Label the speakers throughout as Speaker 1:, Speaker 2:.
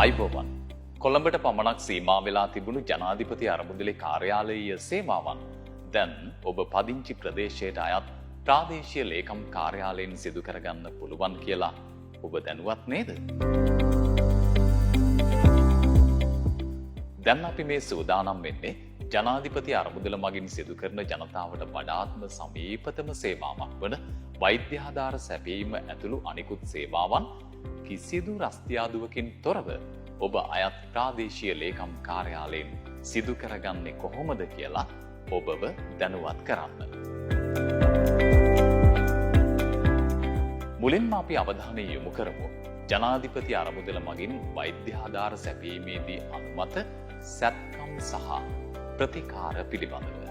Speaker 1: අයිබෝවන් කොළඹට පමණක් සීමා වෙලා තිබුණු ජනාධිපති අරමුදලේ කාර්යාලයීය සේවාවන් දැන් ඔබ පදිංචි ප්‍රදේශයට අයත් ප්‍රාදේශීය ලේකම් කාර්යාලයෙන් සිදු කරගන්න පුළුවන් කියලා ඔබ දැනුවත් නේද? දැන් අපි මේ සූදානම් වෙන්නේ ජනාධිපති අරමුදල මගින් සිදු කරන ජනතාවට වඩාත්ම සමීපතම සේවාවක් වන වෛද්‍ය ආධාර සැපයීම ඇතුළු අනිකුත් සේවාවන් කිසිදු රස්තියාදුවකින් තොරව ඔබ අයත් ප්‍රාදේශීය ලේකම් කාර්යාලයෙන් සිදු කරගන්නේ කොහොමද කියලා ඔබව දැනුවත් කරන්න. මුලින්ම අපි අවධානය යොමු කරමු ජනාධිපති අරමුදල මගින් වෛද්‍ය ආධාර සැපයීමේදී අනුමත සැත්කම් සහ ප්‍රතිකාර පිළිබඳව.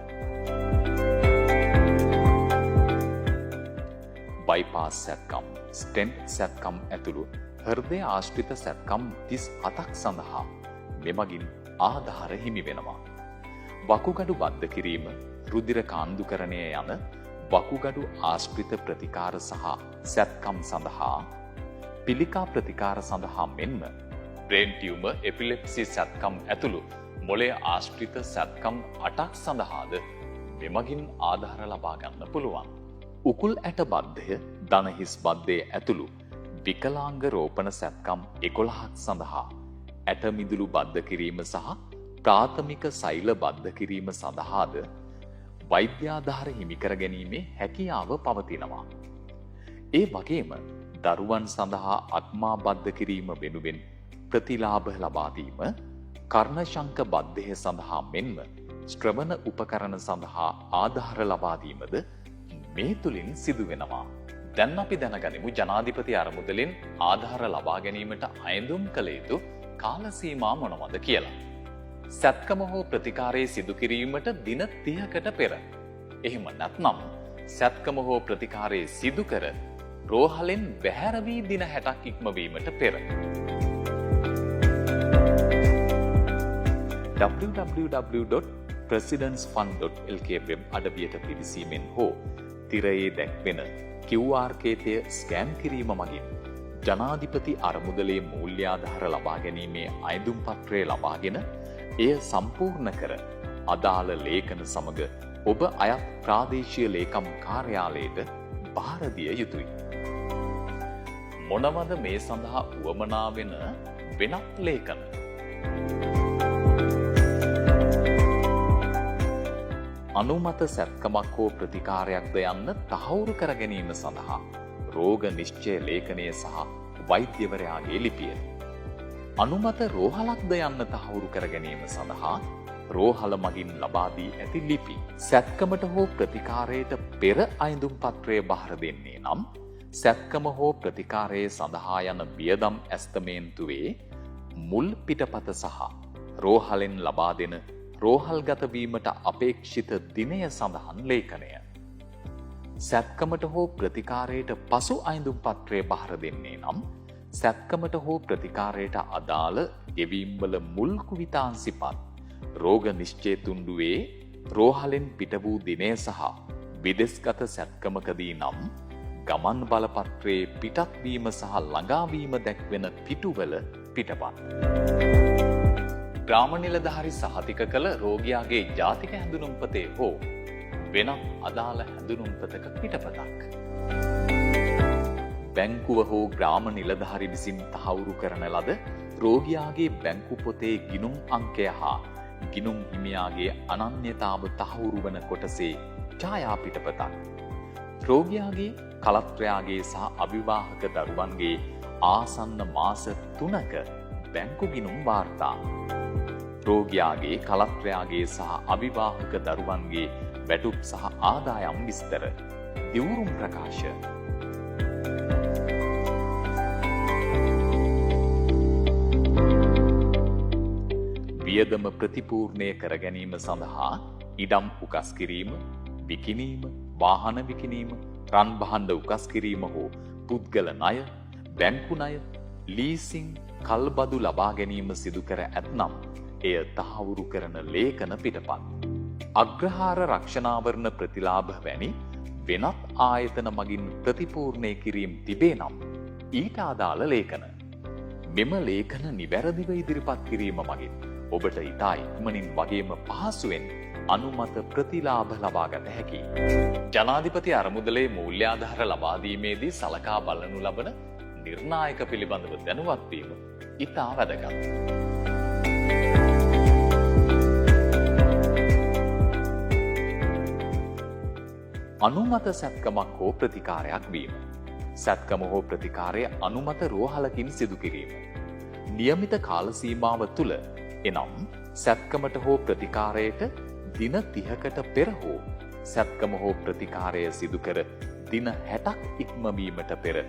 Speaker 1: බයිපාස් සැත්කම්, ස්ටෙන්ට් සැත්කම් ඇතුළු හෘදය ආශ්‍රිත සැත්කම් 37ක් සඳහා මෙමගින් ආධාර හිමි වෙනවා. වකුගඩු බද්ධ කිරීම, රුධිර කාන්දුකරණය යන වකුගඩු ආශ්‍රිත ප්‍රතිකාර සහ සැත්කම් සඳහා, පිළිකා ප්‍රතිකාර සඳහා මෙන්ම බ්‍රේන් ටියුමර්, එපිලෙප්සි සැත්කම් ඇතුළු මොළය ආශ්‍රිත සැත්කම් 8ක් සඳහාද මෙමගින් ආධාර ලබා ගන්න පුළුවන්. උකුල් ඇට බද්ධය, දණහිස් බද්ධය ඇතුළු විකලාංග රෝපණ සැත්කම් 11ක් සඳහා ඇට මිදුළු බද්ධ කිරීම සහ ප්‍රාථමික සෛල බද්ධ කිරීම සඳහාද වෛද්‍යාධාර හිමි කර ගැනීමේ හැකියාව පවතිනවා. ඒ වගේම දරුවන් සඳහා අත්මා බද්ධ කිරීම වෙනුවෙන් ප්‍රතිලාභ ලබා දීම, කර්ණශංක බද්ධය සඳහා මෙන්ම ශ්‍රවණ උපකරණ සඳහා ආධාර ලබා දීමද මේ තුලින් සිදු වෙනවා. දැන් අපි දැනගනිමු ජනාධිපති අරමුදලෙන් ආධාර ලබා ගැනීමට අයදුම් කළ යුතු කාල සීමා මොනවද කියලා. සැත්කම හෝ ප්‍රතිකාරයේ සිදු කිරීමට දින 30කට පෙර. එහෙම නැත්නම් සැත්කම හෝ ප්‍රතිකාරයේ සිදු කර රෝහලෙන් බැහැර වී දින 60ක් ඉක්මවීමට පෙර. www.presidentsfund.lk වෙබ් අඩවියට පිවිසීමෙන් හෝ තිරයේ දැක්වෙන QR කේතය ස්කෑන් කිරීම මගින් ජනාධිපති අරමුදලේ මූල්‍යාධාර ලබා ගැනීමේ අයදුම් පත්‍රය ලබාගෙන එය සම්පූර්ණ කර අදාළ ලේඛන සමග ඔබ අයත් ප්‍රාදේශීය ලේකම් කාර්යාලයට බාර දිය යුතුයි. මොනවද මේ සඳහා උවමනා වෙන වෙනත් ලේඛන? අනුමත සැත්කමක් හෝ ප්‍රතිකාරයක්ද යන්න තහවුරු කර ගැනීම සඳහා රෝග නිශ්චය ලේඛනය සහ වෛද්‍යවරයාගේ ලිපිය. අනුමත රෝහලක්ද යන්න තහවුරු කර ගැනීම සඳහා රෝහල මගින් ලබා දී ඇති ලිපි. සැත්කමට හෝ ප්‍රතිකාරයට පෙර අයදුම් පත්‍රය බාර දෙන්නේ නම් සැත්කම හෝ ප්‍රතිකාරයේ සඳහා යන වියදම් ඇස්තමේන්තුවේ මුල් පිටපත සහ රෝහලෙන් ලබා දෙන රෝහල්ගත වීමට අපේක්ෂිත දිනය සඳහන් ලේඛනය. සැත්කමට හෝ ප්‍රතිකාරයට පසු අයදුම් පත්‍රය බාර දෙන්නේ නම් සැත්කමට හෝ ප්‍රතිකාරයට අදාළ ගෙවීම්වල මුල් කුවිතාංශිපත් රෝග නිශ්චය තුණ්ඩුවේ රෝහලෙන් පිට වූ දිනය සහ විදෙස්ගත සැත්කමකදී නම් ගමන් බලපත්‍රයේ පිටත් වීම සහ ළඟාවීම දැක්වෙන පිටුවල පිටපත්. ග්‍රාම නිලධාරි සහතික කළ රෝගියාගේ ජාතික හැඳුනුම්පතේ හෝ වෙනත් අදාළ හැඳුනුම්පතක පිටපතක්. බැංකුව හෝ ග්‍රාම නිලධාරි විසින් තහවුරු කරන ලද රෝගියාගේ බැංකු පොතේ ගිණුම් අංකය හා ගිණුම් හිමියාගේ අනන්‍යතාව තහවුරු වන කොටසේ ඡායා පිටපතක්. රෝගියාගේ, කලත්‍රයාගේ සහ අවිවාහක දරුවන්ගේ ආසන්න මාස 3ක බැංකු ගිණුම් වාර්තා. රෝගියාගේ, කලත්‍රයාගේ සහ අවිවාහක දරුවන්ගේ වැටුප් සහ ආදායම් විස්තර. දිවුරුම් ප්‍රකාශ. වියදම ප්‍රතිපූර්ණය කර ගැනීම සඳහා ඉඩම් උකස් කිරීම, විකිණීම, වාහන විකිණීම, රන් භාණ්ඩ උකස් කිරීම හෝ පුද්ගල ණය, බැංකු ණය, ලීසින්, කල්බදු ලබා ගැනීම සිදු කර ඇතනම් එය තහවුරු කරන ලේඛන පිටපත්. අග්‍රහාර රක්ෂණාවරණ ප්‍රතිලාභ වැනි වෙනත් ආයතන මගින් ප්‍රතිපූර්ණය කිරීම තිබේ නම් ඊට අදාළ ලේඛන. මෙම ලේඛන නිවැරදිව ඉදිරිපත් කිරීම මගින් ඔබට ඉතා ඉක්මනින් වගේම පහසුවෙන් අනුමත ප්‍රතිලාභ ලබා ගත හැකියි. ජනාධිපති අරමුදලේ මූල්‍යාධාර ලබා දීමේදී සලකා බලනු ලබන නිර්ණායක පිළිබඳව දැනුවත් වීම ඉතා වැදගත්. අනුමත සැත්කමක් හෝ ප්‍රතිකාරයක් වීම. සැත්කම හෝ ප්‍රතිකාරය අනුමත රෝහලකින් සිදු කිරීම. නියමිත කාල සීමාව තුළ එනම් සැත්කමට හෝ ප්‍රතිකාරයට දින 30කට පෙර හෝ සැත්කම හෝ ප්‍රතිකාරය සිදු කර දින 60ක් ඉක්මවීමට පෙර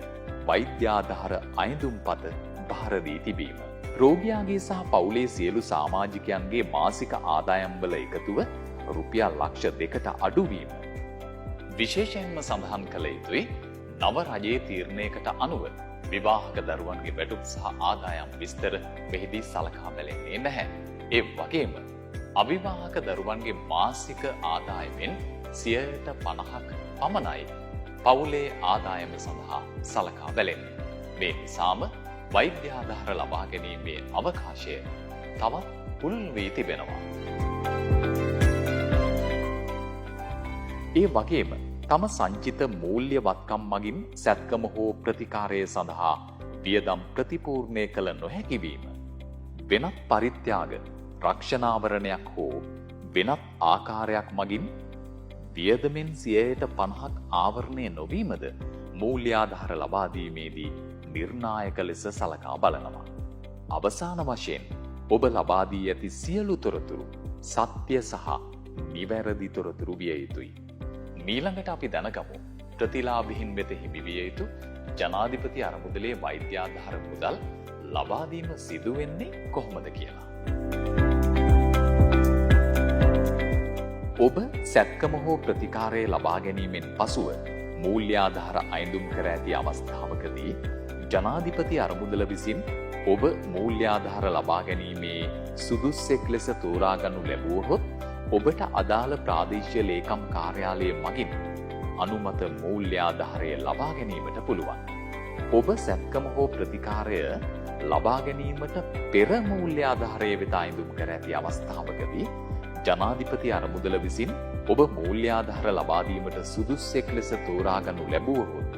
Speaker 1: වෛද්‍යාධාර අයදුම්පත බාර දී තිබීම. රෝගියාගේ සහ පවුලේ සියලු සමාජිකයන්ගේ මාසික ආදායම්වල එකතුව රුපියල් ලක්ෂ 2කට අඩු වීම. විශේෂයෙන්ම සඳහන් කළ යුතුයි නව රජයේ තීරණයකට අනුව විවාහක දරුවන්ගේ වැටුප් සහ ආදායම් විස්තර මෙහිදී සලකා බැලෙන්නේ නැහැ. ඒ වගේම අවිවාහක දරුවන්ගේ මාසික ආදායමෙන් 50% පමණයි පවුලේ ආදායම සඳහා සලකා බැලෙන්නේ. මේ නිසාම වෛද්‍ය ආධාර ලබා ගැනීමේ අවකාශය තවත් පුළුල් වී තිබෙනවා. ඒ වගේම තම සංචිත මූල්‍ය වත්කම් මගින් සැත්කම හෝ ප්‍රතිකාරය සඳහා වියදම් ප්‍රතිපූර්ණය කළ නොහැකි වීම. වෙනත් පරිත්‍යාග රක්ෂණාවරණයක් හෝ වෙනත් ආකාරයක් මගින් වියදමෙන් 50% ආවරණය නොවීමද මූල්‍යාධාර ලබා දීමේදී නිර්ණායක ලෙස සලකා බලනවා. අවසාන වශයෙන් ඔබ ලබා දී ඇති සියලු තොරතුරු සත්‍ය සහ නිවැරදි තොරතුරු විය යුතුයි. මීළඟට අපි දැනගමු ප්‍රතිලාභීන් වෙත හිමි විය යුතු ජනාධිපති අරමුදලේ වෛද්‍යාධාර මුදල් ලබා දීම සිදු වෙන්නේ කොහොමද කියලා. ඔබ සැත්කම හෝ ප්‍රතිකාරය ලබා ගැනීමෙන් පසුව මූල්‍යාධාර අයඳුම් කර ඇති අවස්ථාවකදී ජනාධිපති අරමුදල විසින් ඔබ මූල්‍යාධාර ලබා ගැනීමේ සුදුස්සෙක් ලෙස තෝරාගනු ලැබුවහොත් ඔබට අදාළ ප්‍රාදේශීය ලේකම් කාර්යාලය මගින් අනුමත මූල්‍යාධාරය ලබා ගැනීමට පුළුවන්. ඔබ සැත්කම හෝ ප්‍රතිකාරය ලබා ගැනීමට පෙර මූල්‍යාධාරය වෙත අයඳුම් කර ඇති අවස්ථාවකදී ජනාධිපති අරමුදල විසින් ඔබ මූල්‍යාධාර ලබා දීමට සුදුස්සෙක් ලෙස තෝරාගනු ලැබුවහොත්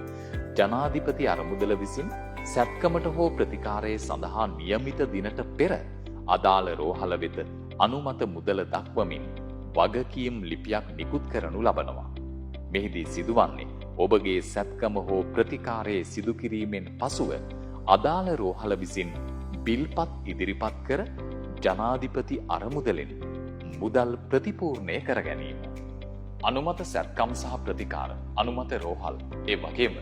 Speaker 1: ජනාධිපති අරමුදල විසින් සැත්කමට හෝ ප්‍රතිකාරය සඳහා නියමිත දිනට පෙර අදාළ රෝහල වෙත අනුමත මුදල දක්වමින් වගකීම් ලිපියක් නිකුත් කරනු ලබනවා. මෙහිදී සිදුවන්නේ ඔබගේ සැත්කම හෝ ප්‍රතිකාරයේ සිදු කිරීමෙන් පසුව අදාළ රෝහල විසින් බිල්පත් ඉදිරිපත් කර ජනාධිපති අරමුදලෙන් මුදල් ප්‍රතිපූර්ණය කර ගැනීම. අනුමත සැත්කම් සහ ප්‍රතිකාර, අනුමත රෝහල්, ඒ වගේම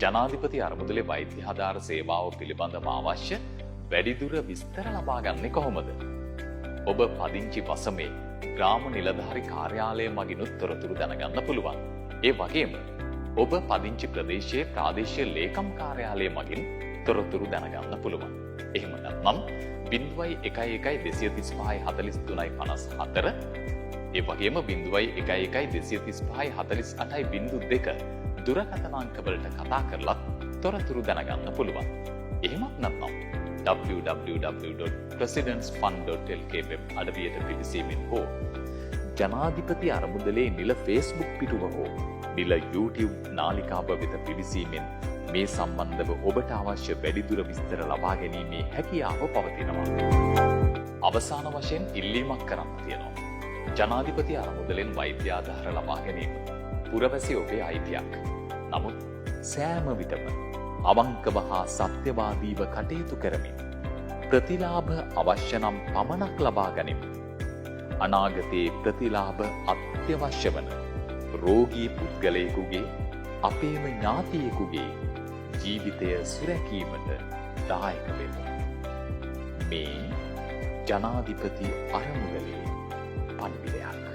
Speaker 1: ජනාධිපති අරමුදලේ වෛද්‍ය ආධාර සේවාව පිළිබඳව අවශ්‍ය වැඩිදුර විස්තර ලබා ගන්නේ කොහොමද? ඔබ පදිංචි වසමේ ග්‍රාම නිලධාරි කාර්යාලය මගිනුත් තොරතුරු දැනගන්න පුළුවන්. ඒ වගේම ඔබ පදිංචි ප්‍රදේශයේ ප්‍රාදේශීය ලේකම් කාර්යාලය මගින් තොරතුරු දැනගන්න පුළුවන්. එහෙම නැත්නම් 0112354354 ඒ වගේම 0112354802 දුරකථන අංකවලට කතා කරලා තොරතුරු දැනගන්න පුළුවන්. එහෙමත් නැත්නම් www.presidentsfund.lk වෙබ් අඩවියට පිවිසීමෙන් හෝ ජනාධිපති අරමුදලේ නිල Facebook පිටුව හෝ නිල YouTube නාලිකාව වෙත පිවිසීමෙන් මේ සම්බන්ධව ඔබට අවශ්‍ය වැඩිදුර විස්තර ලබා ගැනීමේ හැකියාව පවතිනවා. අවසාන වශයෙන් ඉල්ලීමක් කරන්න තියෙනවා. ජනාධිපති අරමුදලෙන් වෛද්‍ය ආධාර ලබා ගැනීම පුරවැසි ඔබේ අයිතියක්. නමුත් සෑම විටම අවංකව හා සත්‍යවාදීව කටයුතු කරමින් ප්‍රතිලාභ අවශ්‍ය නම් පමණක් ලබා ගනිමු. අනාගතයේ ප්‍රතිලාභ අත්‍යවශ්‍ය වන රෝගී පුද්ගලයෙකුගේ අපේම ඥාතියෙකුගේ ජීවිතය සුරැකීමට දායක වෙමු. මේ ජනාධිපති අරමුදලේ පණිවිඩයක්.